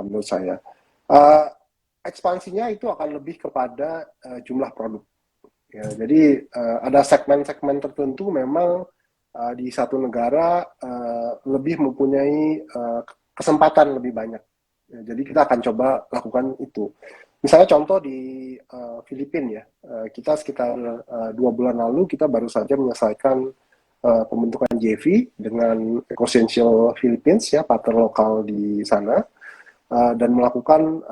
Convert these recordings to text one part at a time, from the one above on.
menurut saya. Uh, Ekspansinya itu akan lebih kepada jumlah produk. Ya, jadi ada segmen-segmen tertentu memang di satu negara lebih mempunyai kesempatan lebih banyak. Ya, jadi kita akan coba lakukan itu. Misalnya contoh di Filipina ya, kita sekitar 2 bulan lalu kita baru saja menyelesaikan pembentukan JV dengan Ecosential Philippines ya, partner lokal di sana. Dan melakukan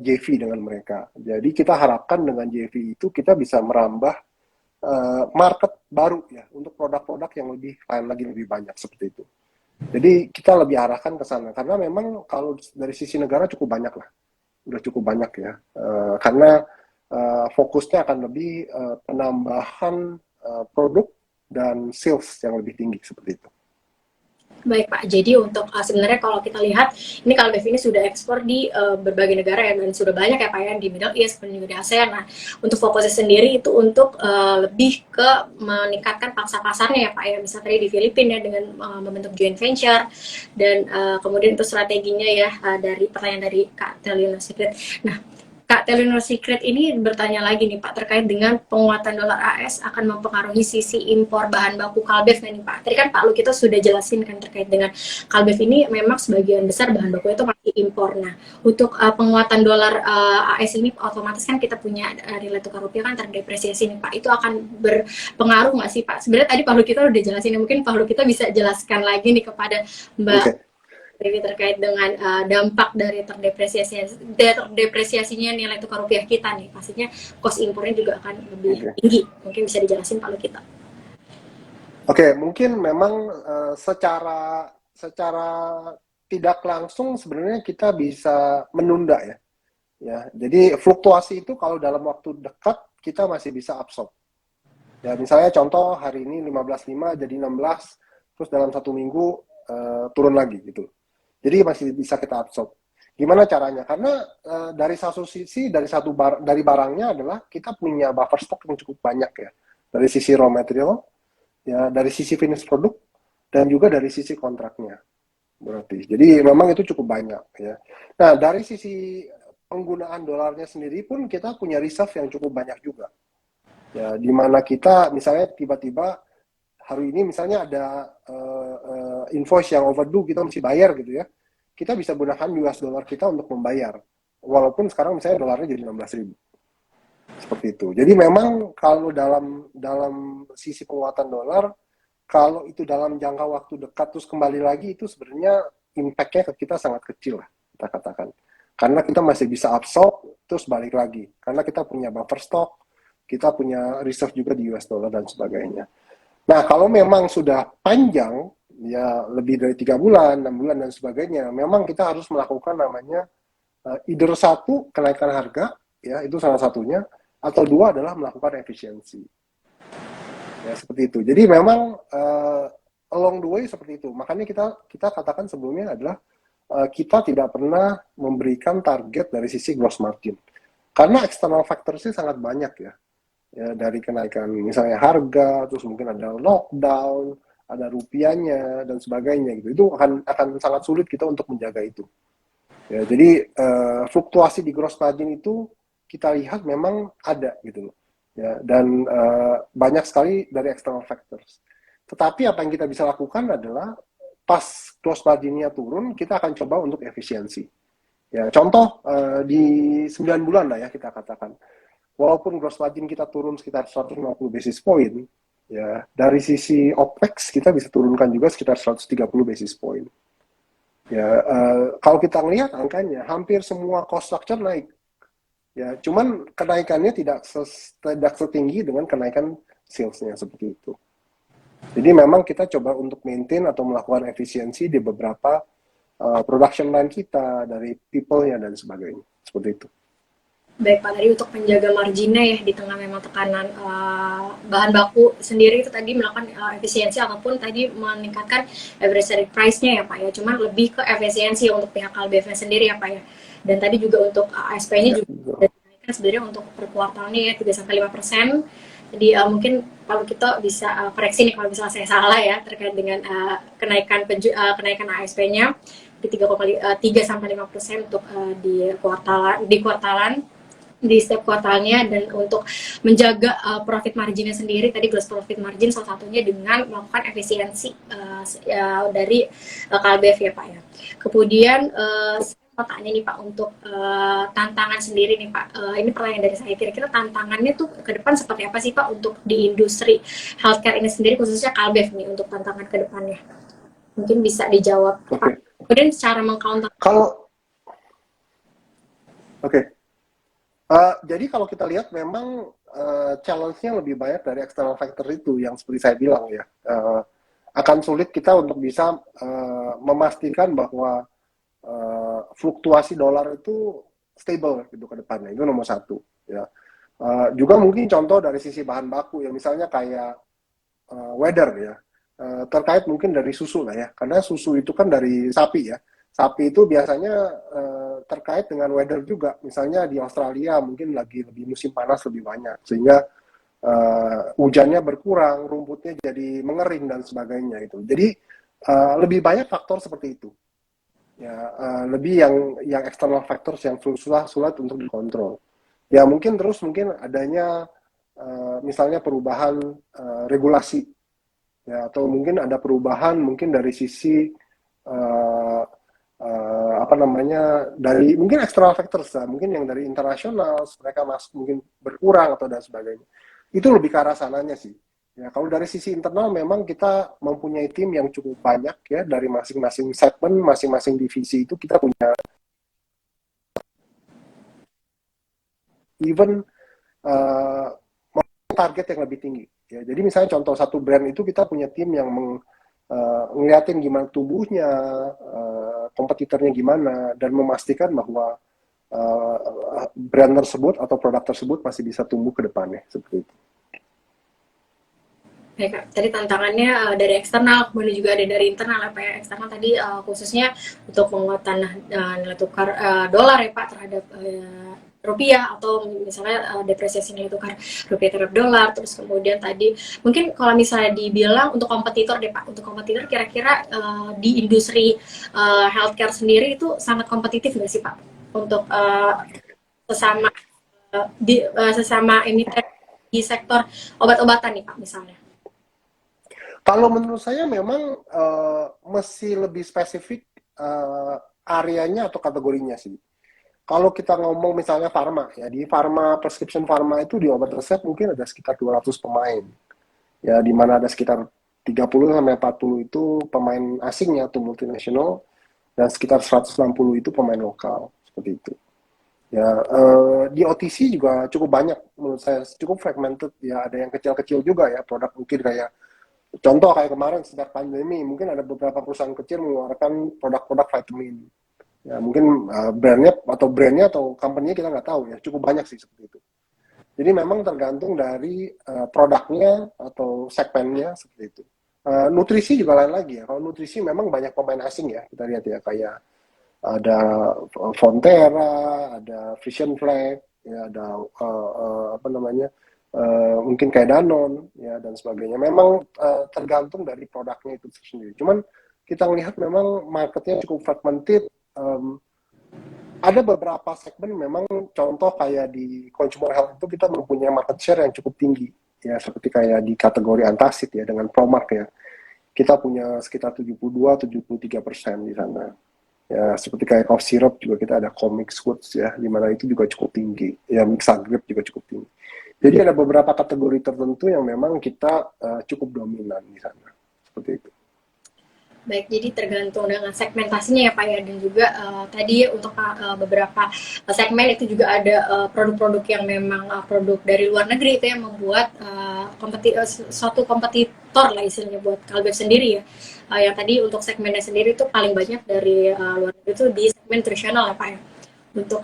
JV dengan mereka. Jadi kita harapkan dengan JV itu kita bisa merambah market baru ya untuk produk-produk yang lebih lain lagi lebih banyak seperti itu. Jadi kita lebih arahkan ke sana karena memang kalau dari sisi negara cukup banyak lah, udah cukup banyak ya. Karena fokusnya akan lebih penambahan produk dan sales yang lebih tinggi seperti itu. Baik Pak, jadi untuk sebenarnya kalau kita lihat ini Kalbev ini sudah ekspor di berbagai negara ya, dan sudah banyak ya Pak ya, di Middle East, kemudian juga di ASEAN. Nah, untuk fokusnya sendiri itu untuk lebih ke meningkatkan pangsa pasarnya ya Pak ya, misalnya tadi di Filipina ya, dengan membentuk joint venture, dan kemudian itu strateginya ya, dari pertanyaan dari Kak Telinor Secret. Nah, Kak Telinor Secret ini bertanya lagi nih Pak, terkait dengan penguatan dolar AS akan mempengaruhi sisi impor bahan baku Kalbev nih Pak. Tadi kan Pak Lu kita sudah jelasin kan terkait dengan Kalbev ini memang sebagian besar bahan baku itu masih impor. Nah, untuk penguatan dolar AS ini otomatis kan kita punya nilai tukar rupiah kan terdepresiasi nih Pak. Itu akan berpengaruh nggak sih Pak? Sebenarnya tadi Pak Lu kita udah jelasin, mungkin Pak Lu kita bisa jelaskan lagi nih kepada Mbak ini terkait dengan dampak dari terdepresiasinya nilai tukar rupiah kita nih, pastinya cost impornya juga akan lebih tinggi. Mungkin bisa dijelasin Pak kita. Mungkin memang secara tidak langsung sebenarnya kita bisa menunda ya. Ya, jadi fluktuasi itu kalau dalam waktu dekat kita masih bisa absorb. Ya, misalnya contoh hari ini 15.5 jadi 16, terus dalam 1 minggu turun lagi gitu. Jadi masih bisa kita absorb. Gimana caranya? Karena dari satu sisi, dari barangnya adalah kita punya buffer stock yang cukup banyak ya. Dari sisi raw material, ya dari sisi finish produk, dan juga dari sisi kontraknya. Berarti. Jadi memang itu cukup banyak ya. Nah, dari sisi penggunaan dolarnya sendiri pun kita punya reserve yang cukup banyak juga. Ya, di mana kita misalnya tiba-tiba hari ini misalnya ada invoice yang overdue, kita mesti bayar gitu ya, kita bisa gunakan US dollar kita untuk membayar, walaupun sekarang misalnya dolarnya jadi 16.000 seperti itu. Jadi memang kalau dalam sisi penguatan dolar, kalau itu dalam jangka waktu dekat terus kembali lagi, itu sebenarnya impact-nya ke kita sangat kecil lah, kita katakan, karena kita masih bisa absorb terus balik lagi, karena kita punya buffer stock, kita punya reserve juga di US dollar dan sebagainya. Nah, kalau memang sudah panjang, ya lebih dari 3 bulan, 6 bulan, dan sebagainya, memang kita harus melakukan namanya either satu, kenaikan harga, ya itu salah satunya, atau dua adalah melakukan efisiensi. Ya, seperti itu. Jadi memang along the way seperti itu. Makanya kita katakan sebelumnya adalah kita tidak pernah memberikan target dari sisi gross margin. Karena external factors-nya sangat banyak ya. Ya, dari kenaikan misalnya harga, terus mungkin ada lockdown, ada rupiahnya dan sebagainya gitu. Itu akan sangat sulit kita untuk menjaga itu. Ya, jadi fluktuasi di gross margin itu kita lihat memang ada gitu loh. Ya, dan banyak sekali dari external factors. Tetapi apa yang kita bisa lakukan adalah pas gross margin-nya turun, kita akan coba untuk efisiensi. Ya, contoh di 9 bulan lah ya kita katakan. Walaupun gross margin kita turun sekitar 150 basis point, ya dari sisi OPEX kita bisa turunkan juga sekitar 130 basis point. Ya, kalau kita lihat angkanya, hampir semua cost structure naik. Ya, cuman kenaikannya tidak setinggi dengan kenaikan salesnya seperti itu. Jadi memang kita coba untuk maintain atau melakukan efisiensi di beberapa production line kita, dari people-nya dan sebagainya. Seperti itu. Baik Pak, tadi untuk menjaga marginnya ya di tengah memang tekanan bahan baku sendiri itu tadi melakukan efisiensi ataupun tadi meningkatkan average selling price-nya ya Pak ya, cuman lebih ke efisiensi untuk pihak Kalbev sendiri ya Pak ya. Dan tadi juga untuk ASP-nya juga dinaikkan sebenarnya untuk per kuartalnya ya 3-5%. Jadi mungkin kalau kita bisa koreksi nih kalau misalnya saya salah ya terkait dengan kenaikan ASP-nya di 3-5% untuk di kuartalan di setiap kuartalnya, dan untuk menjaga profit marginnya sendiri, tadi gross profit margin salah satunya dengan melakukan efisiensi dari KLBF ya Pak ya. Kemudian saya mau tanya nih Pak untuk tantangan sendiri nih Pak. Ini pertanyaan dari saya, kira-kira tantangannya tuh ke depan seperti apa sih Pak untuk di industri healthcare ini sendiri, khususnya KLBF nih, untuk tantangan ke depannya? Mungkin bisa dijawab Pak. Oke. Kemudian cara mengcounter. Kalau oke. Jadi kalau kita lihat memang challenge-nya lebih banyak dari external factor itu yang seperti saya bilang ya. Akan sulit kita untuk bisa memastikan bahwa fluktuasi dolar itu stable gitu ke depannya. Itu nomor satu ya. Juga mungkin contoh dari sisi bahan baku ya, misalnya kayak weather ya. Terkait mungkin dari susu lah ya, karena susu itu kan dari sapi ya. Sapi itu biasanya terkait dengan weather juga. Misalnya di Australia mungkin lagi lebih musim panas lebih banyak, sehingga hujannya berkurang, rumputnya jadi mengering dan sebagainya itu. Jadi lebih banyak faktor seperti itu. Ya, lebih yang external factors yang sulit untuk dikontrol. Ya mungkin adanya misalnya perubahan regulasi ya, atau mungkin ada perubahan mungkin dari sisi apa namanya, dari mungkin external factors lah, mungkin yang dari internasional mereka masuk mungkin berkurang atau dan sebagainya. Itu lebih ke arah sananya sih. Ya, kalau dari sisi internal memang kita mempunyai tim yang cukup banyak ya, dari masing-masing segmen, masing-masing divisi itu kita punya even target yang lebih tinggi. Ya, jadi misalnya contoh satu brand itu kita punya tim yang ngeliatin gimana tubuhnya, kompetitornya gimana, dan memastikan bahwa brand tersebut atau produk tersebut masih bisa tumbuh ke depannya seperti itu. Baik, Kak. Tadi tantangannya dari eksternal, kemudian juga ada dari internal ya Pak ya. Eksternal tadi khususnya untuk penguatan nilai tukar dolar ya Pak terhadap rupiah, atau misalnya depresiasi nilai tukar rupiah terhadap dolar. Terus kemudian tadi mungkin kalau misalnya dibilang untuk kompetitor deh Pak, untuk kompetitor kira-kira di industri healthcare sendiri itu sangat kompetitif nggak sih Pak untuk sesama sesama emiten di sektor obat-obatan nih Pak misalnya? Kalau menurut saya memang mesti lebih spesifik areanya atau kategorinya sih. Kalau kita ngomong misalnya farma, ya di farma, prescription farma itu di obat resep mungkin ada sekitar 200 pemain. Ya, di mana ada sekitar 30 sampai 40 itu pemain asing ya, atau multinasional, dan sekitar 160 itu pemain lokal, seperti itu. Ya, di OTC juga cukup banyak menurut saya, cukup fragmented ya, ada yang kecil-kecil juga ya, produk mungkin kayak contoh kayak kemarin sejak pandemi mungkin ada beberapa perusahaan kecil mengeluarkan produk-produk vitamin. Ya, mungkin brandnya atau company-nya kita nggak tahu ya, cukup banyak sih seperti itu. Jadi memang tergantung dari produknya atau segmennya seperti itu. Nutrisi juga lain lagi ya. Kalau nutrisi memang banyak pemain asing ya, kita lihat ya, kayak ada Fonterra, ada Vision Flag, ya ada apa namanya, mungkin kayak Danone ya dan sebagainya. Memang tergantung dari produknya itu sendiri. Cuman kita melihat memang marketnya cukup fragmented. Ada beberapa segmen memang, contoh kayak di consumer health itu kita mempunyai market share yang cukup tinggi ya, seperti kayak di kategori antacid ya dengan Promark ya, kita punya sekitar 72-73% di sana ya. Seperti kayak cough syrup juga kita ada Comix Foods ya, di mana itu juga cukup tinggi ya, Mixagrip juga cukup tinggi. Jadi ada beberapa kategori tertentu yang memang kita cukup dominan di sana seperti itu. Baik, jadi tergantung dengan segmentasinya ya Pak ya, dan juga tadi untuk beberapa segmen itu juga ada produk-produk yang memang produk dari luar negeri itu yang membuat suatu kompetitor lah istilahnya buat Kalbeb sendiri ya. Yang tadi untuk segmennya sendiri itu paling banyak dari luar negeri itu di segmen nutrisional ya Pak ya, untuk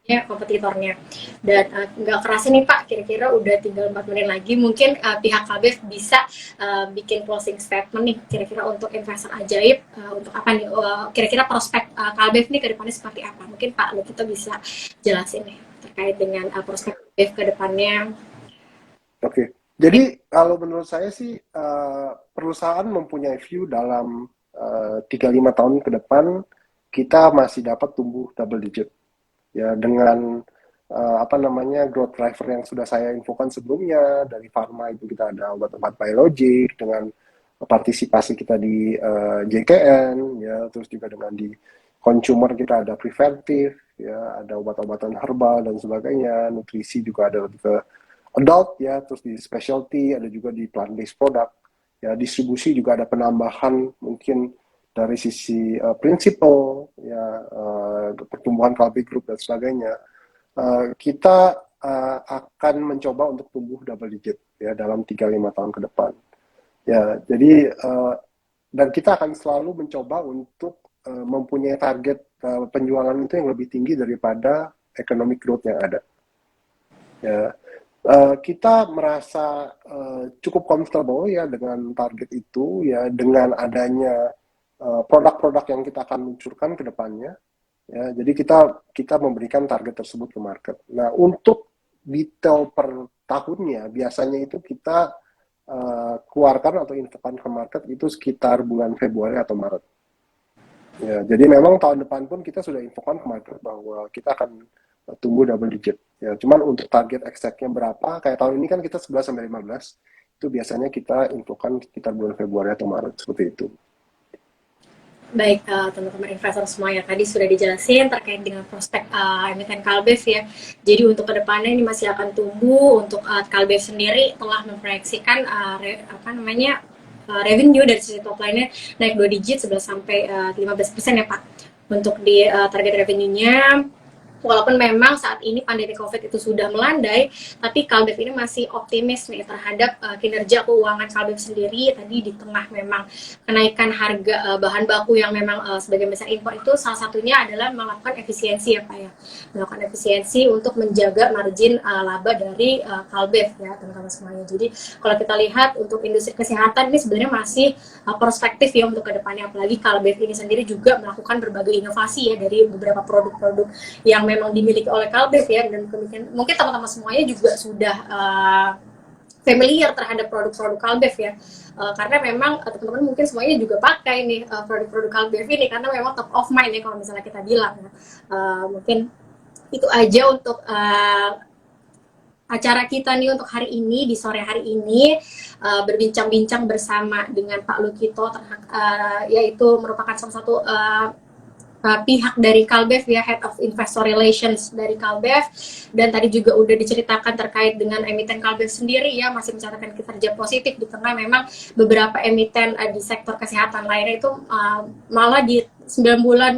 Ya. kompetitornya. Dan nggak kerasa nih Pak, kira-kira udah tinggal 4 menit lagi, mungkin pihak KBF bisa bikin closing statement nih, kira-kira untuk investor ajaib, untuk apa nih, kira-kira prospek KBF nih ke depannya seperti apa? Mungkin Pak Lukito bisa jelasin nih terkait dengan prospek KBF ke depannya. Oke, jadi kalau menurut saya sih perusahaan mempunyai view dalam 3-5 tahun ke depan kita masih dapat tumbuh double digit ya dengan apa namanya growth driver yang sudah saya infokan sebelumnya. Dari pharma itu kita ada obat-obat biologik dengan partisipasi kita di JKN ya, terus juga dengan di consumer kita ada preventif ya, ada obat-obatan herbal dan sebagainya, nutrisi juga ada lebih ke adult ya, terus di specialty ada juga di plant based product ya, distribusi juga ada penambahan mungkin dari sisi prinsipal ya, pertumbuhan Kalbe Group dan sebagainya. Kita akan mencoba untuk tumbuh double digit ya dalam 3-5 tahun ke depan. Ya, jadi dan kita akan selalu mencoba untuk mempunyai target penjualan itu yang lebih tinggi daripada economic growth yang ada. Ya, kita merasa cukup comfortable ya dengan target itu ya, dengan adanya produk-produk yang kita akan luncurkan ke depannya. Ya, jadi kita memberikan target tersebut ke market. Nah, untuk detail per tahunnya biasanya itu kita keluarkan atau infokan ke market itu sekitar bulan Februari atau Maret. Ya, jadi memang tahun depan pun kita sudah infokan ke market bahwa kita akan tumbuh double digit. Ya, cuman untuk target exactnya berapa, kayak tahun ini kan kita 11-15, itu biasanya kita infokan sekitar bulan Februari atau Maret, seperti itu. Baik, teman-teman investor semua ya, tadi sudah dijelasin terkait dengan prospek emiten Kalbev ya. Jadi untuk kedepannya ini masih akan tumbuh. Untuk Kalbev sendiri telah memproyeksikan revenue dari sisi top line-nya naik 2 digit 11-15% ya Pak. Untuk di target revenue-nya, walaupun memang saat ini pandemi COVID itu sudah melandai, tapi Kalbev ini masih optimis nih terhadap kinerja keuangan Kalbev sendiri. Tadi di tengah memang kenaikan harga bahan baku yang memang sebagian besar impor, itu salah satunya adalah melakukan efisiensi ya Pak ya. Melakukan efisiensi untuk menjaga margin laba dari Kalbev ya teman-teman semuanya. Jadi kalau kita lihat untuk industri kesehatan ini sebenarnya masih prospektif ya untuk kedepannya. Apalagi Kalbev ini sendiri juga melakukan berbagai inovasi ya dari beberapa produk-produk yang memang dimiliki oleh Kalbev ya, dan mungkin teman-teman semuanya juga sudah familiar terhadap produk-produk Kalbev ya, karena memang teman-teman mungkin semuanya juga pakai nih produk-produk Kalbev ini karena memang top of mind ya kalau misalnya kita bilang ya. Mungkin itu aja untuk acara kita nih untuk hari ini, di sore hari ini, berbincang-bincang bersama dengan Pak Lukito, yaitu merupakan salah satu pihak dari Kalbev ya, Head of Investor Relations dari Kalbev. Dan tadi juga udah diceritakan terkait dengan emiten Kalbev sendiri ya, masih mencatatkan kinerja positif di tengah memang beberapa emiten di sektor kesehatan lainnya itu malah di 9 bulan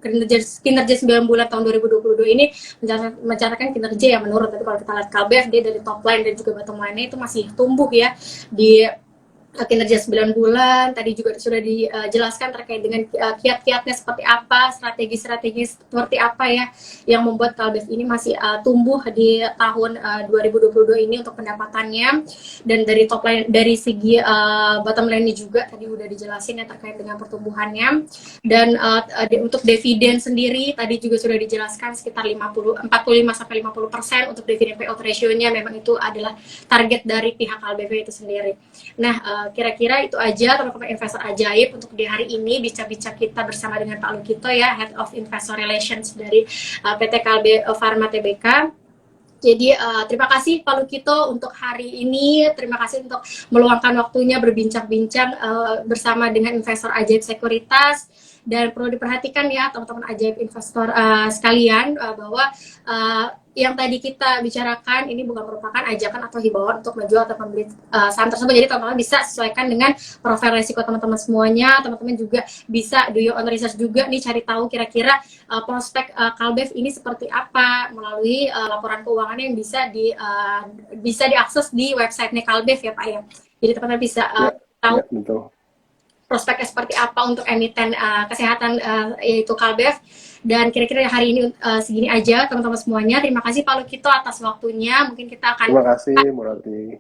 kinerja 9 bulan tahun 2022 ini mencatatkan kinerja yang menurun. Tapi kalau kita lihat Kalbev, dia dari top line dan juga bottom line-nya itu masih tumbuh ya di kinerja 9 bulan. Tadi juga sudah dijelaskan terkait dengan kiat-kiatnya seperti apa, strategi-strategi seperti apa ya yang membuat Kalbev ini masih tumbuh di tahun 2022 ini untuk pendapatannya. Dan dari top line, dari segi bottom line-nya juga tadi udah dijelasin ya terkait dengan pertumbuhannya. Dan untuk dividen sendiri tadi juga sudah dijelaskan sekitar 45-50% untuk dividen payout ratio-nya, memang itu adalah target dari pihak Kalbev itu sendiri. Nah, kira-kira itu aja teman-teman investor ajaib untuk di hari ini, bincang-bincang kita bersama dengan Pak Lukito ya, Head of Investor Relations dari PT Kalbe Pharma Tbk. Jadi terima kasih Pak Lukito untuk hari ini, terima kasih untuk meluangkan waktunya berbincang-bincang bersama dengan investor ajaib sekuritas. Dan perlu diperhatikan ya teman-teman ajaib investor sekalian, bahwa yang tadi kita bicarakan ini bukan merupakan ajakan atau himbauan untuk menjual atau membeli saham tersebut. Jadi teman-teman bisa sesuaikan dengan profil resiko teman-teman semuanya. Teman-teman juga bisa do your own research juga nih, cari tahu kira-kira prospek Kalbev ini seperti apa melalui laporan keuangan yang bisa diakses di website Kalbev ya Pak ya. Jadi teman-teman bisa tahu prospeknya seperti apa untuk emiten kesehatan yaitu Kalbev. Dan kira-kira hari ini segini aja teman-teman semuanya. Terima kasih Pak Lukito atas waktunya. Mungkin kita akan terima kasih Bu Rati.